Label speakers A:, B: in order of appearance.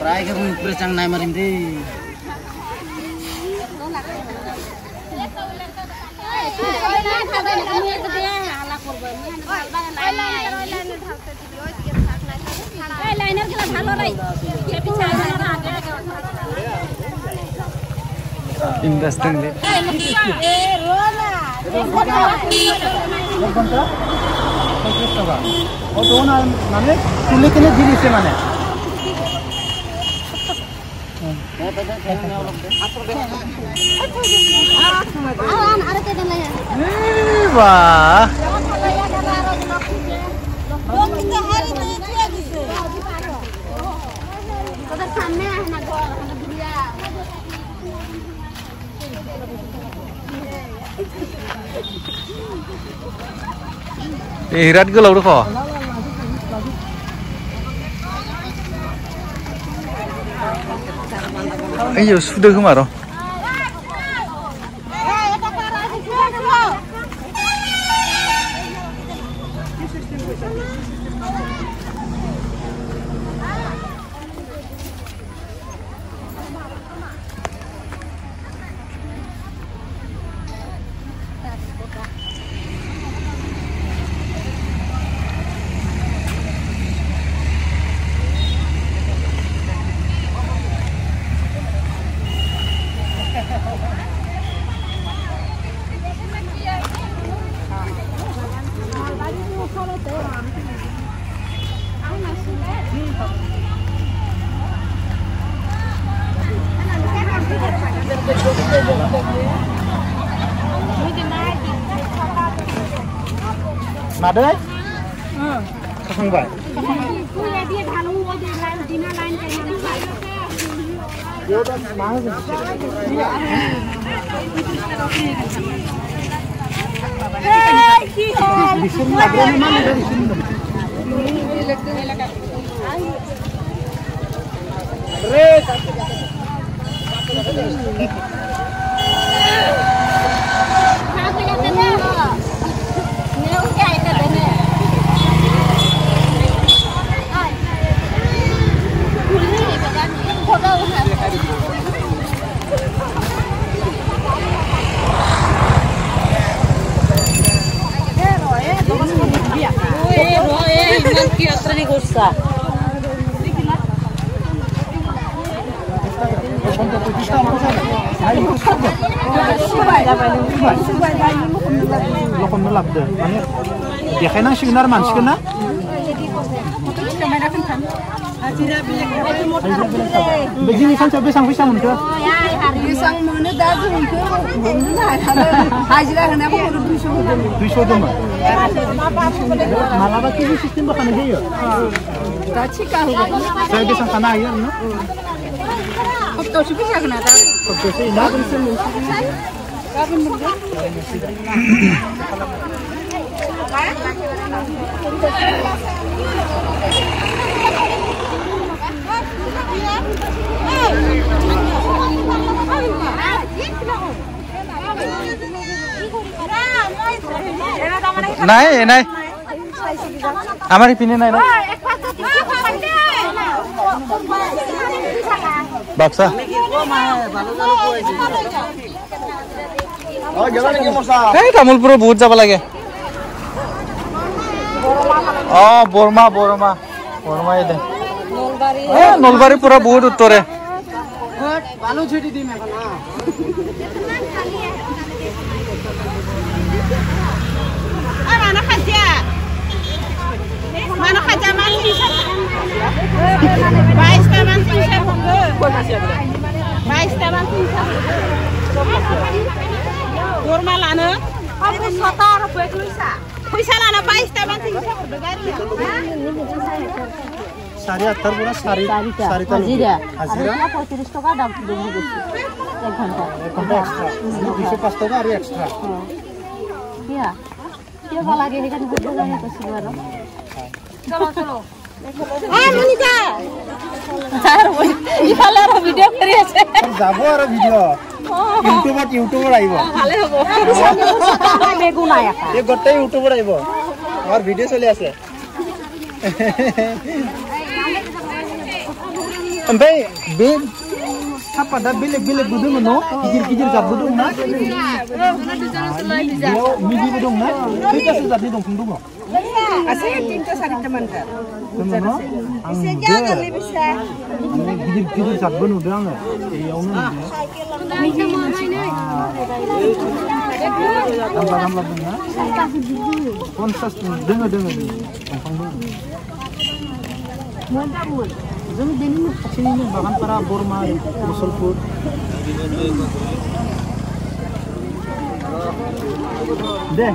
A: Rai ke presang nai marimdi.
B: Interesting deh.
A: Oh, doon mana? Tulik ini diri se mana?
B: Wah. Hirat golau tuh kok. Ayo sudah kemana?
A: Nada? Kasang ba? Lokon melap deh. Dia kena sinar man, kena. Begini kan coba sang pisang muncul.
C: Pisang mana dah muncul. Hajilah kena aku baru
A: 200 dong. Malah bagi sistem bahkan aja ya.
C: Tak cikah.
A: Saya bisa kena air, no?
C: Kau sih bisa kena tak?
A: Kau sih nak bisa muncul.
B: Nai, nai. Amari pini nai, nai. Baksa.
A: Oh, jangan lagi mosa.
B: Tamulpur বহুত যাব লাগে। বৰমা এদে। নলবাৰী পুৰা বহুত উত্তৰে।
A: বালু ছুটি দিম এখন
C: Mana kaca mandi? 22 taman pisah bangga. 22 taman pisah. Normal lana. Aku 17 rupiah lusa. Pisah lana 22 taman pisah berdagari.
A: Sari atar pura sari
C: Hazira. Hazira 35 টাকা দাম দেবো বেশি। 1 ঘন্টা।
A: 1 ঘন্টা এক্সট্রা। 205 টাকা আর এক্সট্রা।
C: কিয়া? ইফালে আৰু ভিডিঅ' কৰি আছে
A: যাব আৰু ভিডিঅ' ইউটিউবত আহিব
C: ভালে হ'ব বেগুন নাই
A: এই গোটেই ইউটিউবত আহিব আমাৰ ভিডিঅ' চলি আছে ओमफ्राय बे सापाता बेलेग दङ न गिदिर जातबो दं ना बेयाव मिडिबो दं ना खैथासो जातनि दंफां दङ
C: আছে 3-4টা मानखा
A: दङ न आं गिदिर जातबो नुदों आङो बेयावनो गामला दं ना 50 दङ दंफां दङ जों बेनि खाथिनिनो बागानपारा बरमा मुसलपुर दे